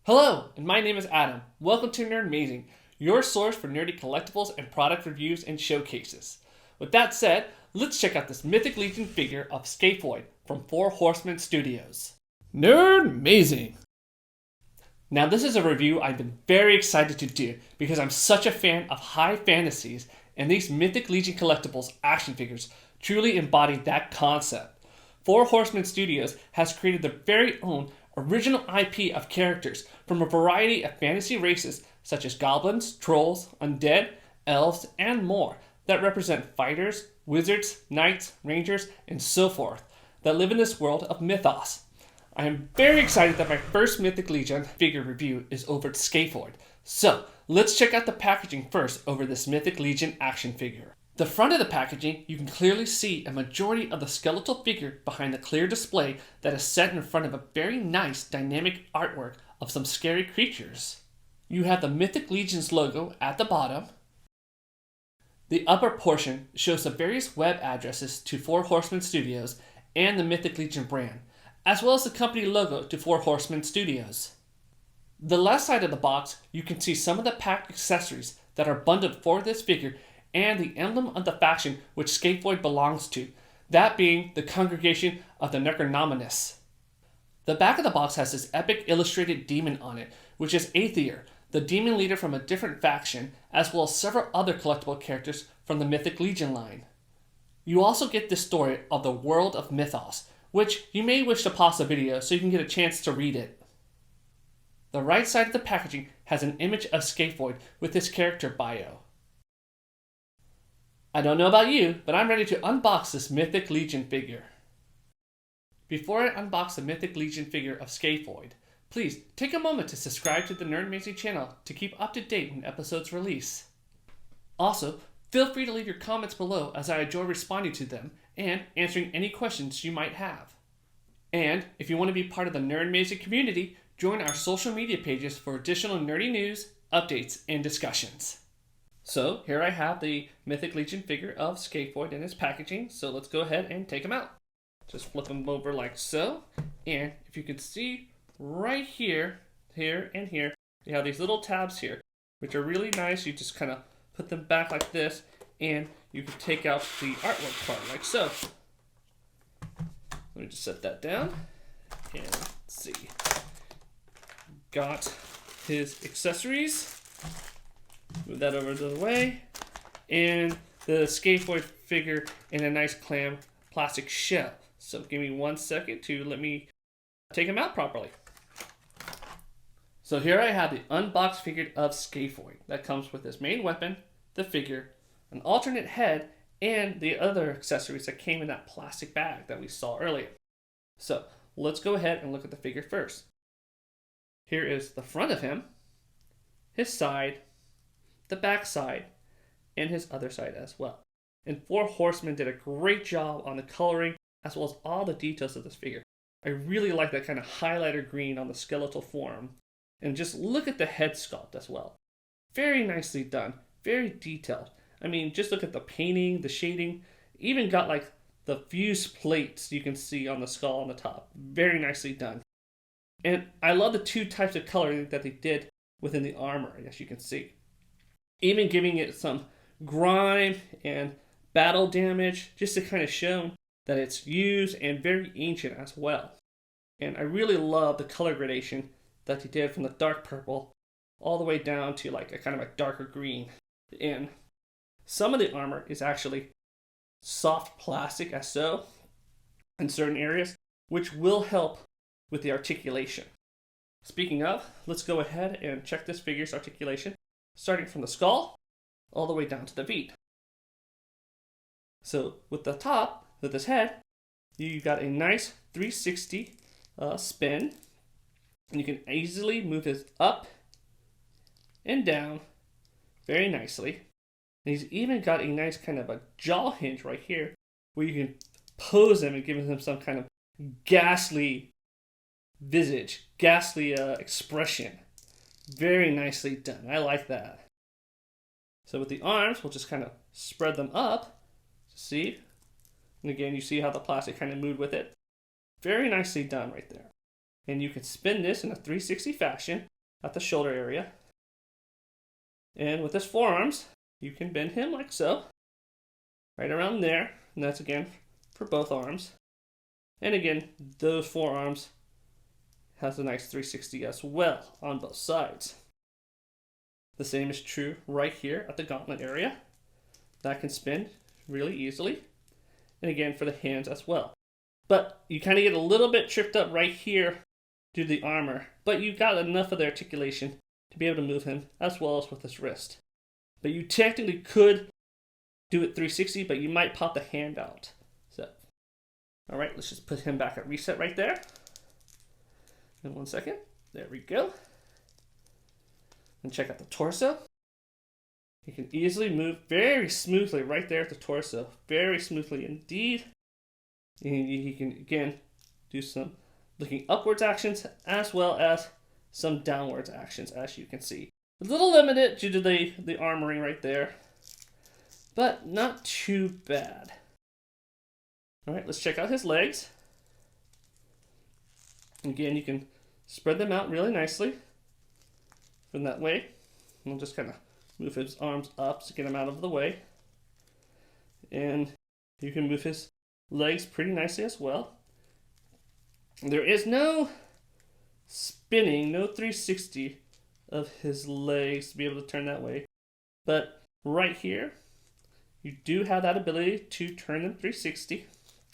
Hello, and my name is Adam. Welcome to Nerdmazing, your source for nerdy collectibles and product reviews and showcases. With that said, let's check out this Mythic Legion figure of Scaphoid from Four Horsemen Studios. Nerdmazing! Now this is a review I've been very excited to do because I'm such a fan of high fantasies, and these Mythic Legion collectibles action figures truly embody that concept. Four Horsemen Studios has created their very own original IP of characters from a variety of fantasy races such as goblins, trolls, undead, elves, and more that represent fighters, wizards, knights, rangers, and so forth that live in this world of mythos. I am very excited that my first Mythic Legion figure review is over at Scaphoid. So, let's check out the packaging first over this Mythic Legion action figure. The front of the packaging, you can clearly see a majority of the skeletal figure behind the clear display that is set in front of a very nice dynamic artwork of some scary creatures. You have the Mythic Legions logo at the bottom. The upper portion shows the various web addresses to Four Horsemen Studios and the Mythic Legion brand, as well as the company logo to Four Horsemen Studios. The left side of the box, you can see some of the packed accessories that are bundled for this figure and the emblem of the faction which Scaphoid belongs to, that being the Congregation of the Nerdmazing. The back of the box has this epic illustrated demon on it, which is Aether, the demon leader from a different faction, as well as several other collectible characters from the Mythic Legion line. You also get this story of the world of mythos, which you may wish to pause the video so you can get a chance to read it. The right side of the packaging has an image of Scaphoid with his character bio. I don't know about you, but I'm ready to unbox this Mythic Legion figure. Before I unbox the Mythic Legion figure of Scaphoid, please take a moment to subscribe to the Nerdmazing channel to keep up to date when episodes release. Also, feel free to leave your comments below as I enjoy responding to them and answering any questions you might have. And if you want to be part of the Nerdmazing community, join our social media pages for additional nerdy news, updates, and discussions. So here I have the Mythic Legion figure of Scaphoid in his packaging, so let's go ahead and take him out. Just flip him over like so, and if you can see right here, here, and here, you have these little tabs here, which are really nice. You just kind of put them back like this, and you can take out the artwork part like so. Let me just set that down, and let's see. Got his accessories. Move that over to the way, and the Scaphoid figure in a nice clam plastic shell. So give me 1 second to let me take him out properly. So here I have the unboxed figure of Scaphoid that comes with his main weapon, the figure, an alternate head, and the other accessories that came in that plastic bag that we saw earlier. So let's go ahead and look at the figure first. Here is the front of him, his side, the back side, and his other side as well. And Four Horsemen did a great job on the coloring as well as all the details of this figure. I really like that kind of highlighter green on the skeletal form. And just look at the head sculpt as well. Very nicely done, very detailed. I mean, just look at the painting, the shading, even got like the fused plates you can see on the skull on the top. Very nicely done. And I love the two types of coloring that they did within the armor, as you can see. Even giving it some grime and battle damage, just to kind of show that it's used and very ancient as well. And I really love the color gradation that they did from the dark purple all the way down to like a kind of a darker green. And some of the armor is actually soft plastic as so in certain areas, which will help with the articulation. Speaking of, let's go ahead and check this figure's articulation, starting from the skull all the way down to the feet. So with the top, with his head, you got a nice 360 spin, and you can easily move his up and down very nicely. And he's even got a nice kind of a jaw hinge right here where you can pose him and give him some kind of ghastly visage, ghastly expression. Very nicely done. I like that. So with the arms, we'll just kind of spread them up. See? And again, you see how the plastic kind of moved with it. Very nicely done right there. And you can spin this in a 360 fashion at the shoulder area. And with his forearms, you can bend him like so, right around there. And that's again for both arms. And again, those forearms has a nice 360 as well on both sides. The same is true right here at the gauntlet area. That can spin really easily. And again for the hands as well. But you kind of get a little bit tripped up right here due to the armor. But you got enough of the articulation to be able to move him as well as with his wrist. But you technically could do it 360, but you might pop the hand out. So, all right, let's just put him back at reset right there. In 1 second. There we go. And check out the torso. You can easily move very smoothly right there at the torso. Very smoothly indeed. And he can, again, do some looking upwards actions as well as some downwards actions, as you can see. A little limited due to the armoring right there, but not too bad. All right, let's check out his legs. Again, you can spread them out really nicely from that way. And we'll just kind of move his arms up to get him out of the way. And you can move his legs pretty nicely as well. There is no spinning, no 360 of his legs to be able to turn that way. But right here, you do have that ability to turn them 360,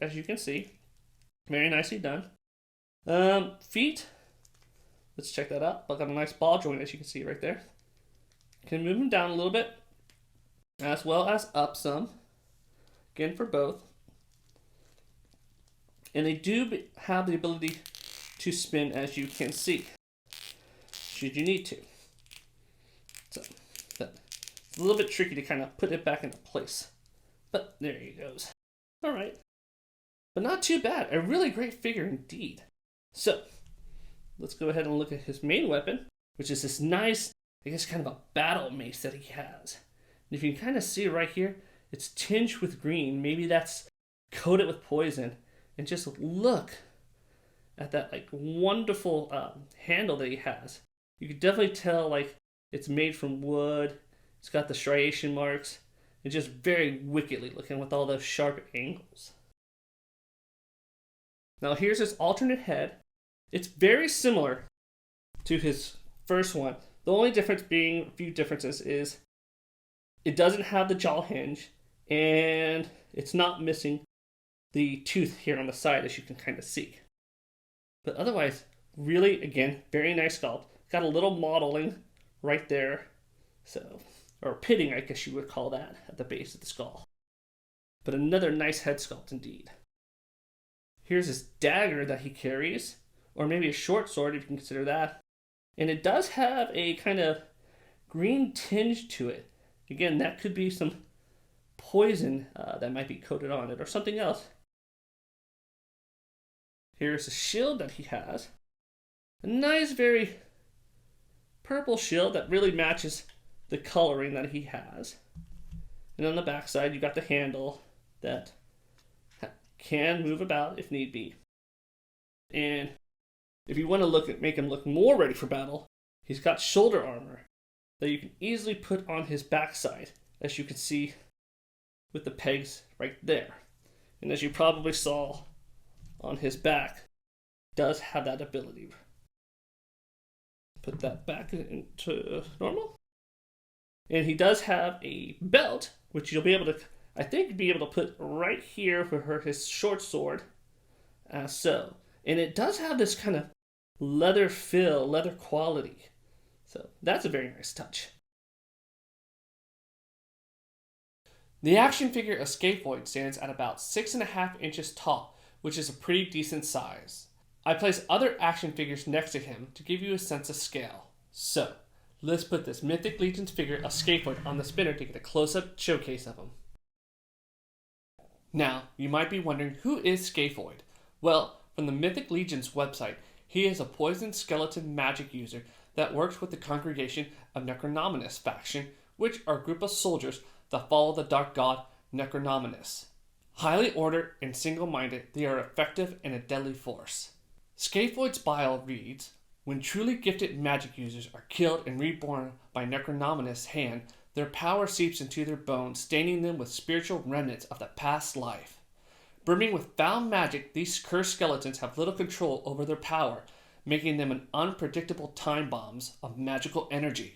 as you can see. Very nicely done. Feet, let's check that out. I've got a nice ball joint, as you can see right there. Can move them down a little bit, as well as up some. Again, for both. And they do have the ability to spin, as you can see, should you need to. So, it's a little bit tricky to kind of put it back into place. But there he goes. All right. But not too bad. A really great figure indeed. So, let's go ahead and look at his main weapon, which is this nice, I guess, kind of a battle mace that he has. And if you can kind of see right here, it's tinged with green. Maybe that's coated with poison. And just look at that like wonderful handle that he has. You can definitely tell like it's made from wood. It's got the striation marks. It's just very wickedly looking with all those sharp angles. Now here's his alternate head. It's very similar to his first one. The only difference being, a few differences, is it doesn't have the jaw hinge and it's not missing the tooth here on the side, as you can kind of see. But otherwise, really, again, very nice sculpt. Got a little modeling right there. So, or pitting, I guess you would call that, at the base of the skull. But another nice head sculpt indeed. Here's his dagger that he carries, or maybe a short sword if you can consider that. And it does have a kind of green tinge to it. Again, that could be some poison that might be coated on it, or something else. Here's a shield that he has. A nice, very purple shield that really matches the coloring that he has. And on the back side, you got the handle that can move about if need be. And if you want to make him look more ready for battle, he's got shoulder armor that you can easily put on his backside, as you can see with the pegs right there. And as you probably saw on his back, does have that ability. Put that back into normal. And he does have a belt, which you'll be able to, I think, put right here for his short sword, as so. And it does have this kind of leather feel, leather quality. So that's a very nice touch. The action figure of Scaphoid stands at about 6.5 inches tall, which is a pretty decent size. I place other action figures next to him to give you a sense of scale. So, let's put this Mythic Legions figure of Scaphoid on the spinner to get a close-up showcase of him. Now, you might be wondering, who is Scaphoid? Well, from the Mythic Legions website, he is a poison skeleton magic user that works with the congregation of Necronominus faction, which are a group of soldiers that follow the dark god Necronominus. Highly ordered and single-minded, they are effective and a deadly force. Scaphoid's bio reads, When truly gifted magic users are killed and reborn by Necronominus' hand, their power seeps into their bones, staining them with spiritual remnants of the past life. Brimming with foul magic, these cursed skeletons have little control over their power, making them an unpredictable time bombs of magical energy.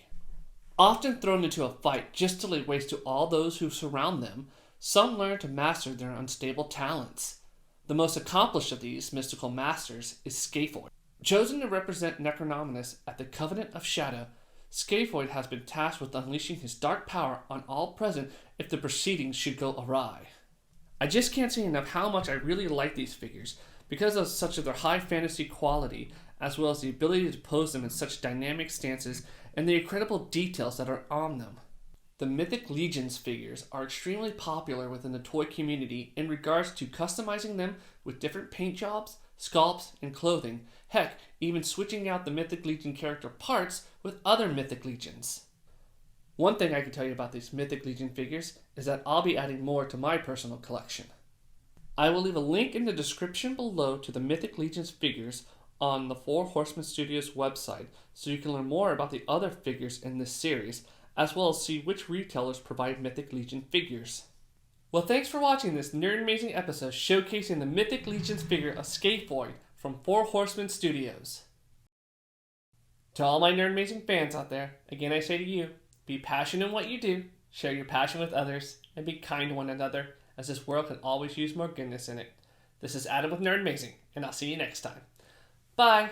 Often thrown into a fight just to lay waste to all those who surround them, some learn to master their unstable talents. The most accomplished of these mystical masters is Scaphoid. Chosen to represent Necronominus at the Covenant of Shadow, Scaphoid has been tasked with unleashing his dark power on all present if the proceedings should go awry. I just can't say enough how much I really like these figures because of such of their high fantasy quality, as well as the ability to pose them in such dynamic stances and the incredible details that are on them. The Mythic Legions figures are extremely popular within the toy community in regards to customizing them with different paint jobs, sculpts, and clothing, heck, even switching out the Mythic Legion character parts with other Mythic Legions. One thing I can tell you about these Mythic Legion figures is that I'll be adding more to my personal collection. I will leave a link in the description below to the Mythic Legions figures on the Four Horsemen Studios website so you can learn more about the other figures in this series, as well as see which retailers provide Mythic Legion figures. Well, thanks for watching this Nerdmazing episode showcasing the Mythic Legions figure of Scaphoid from Four Horsemen Studios. To all my Nerdmazing fans out there, again I say to you, be passionate in what you do, share your passion with others, and be kind to one another, as this world can always use more goodness in it. This is Adam with Nerdmazing, and I'll see you next time. Bye!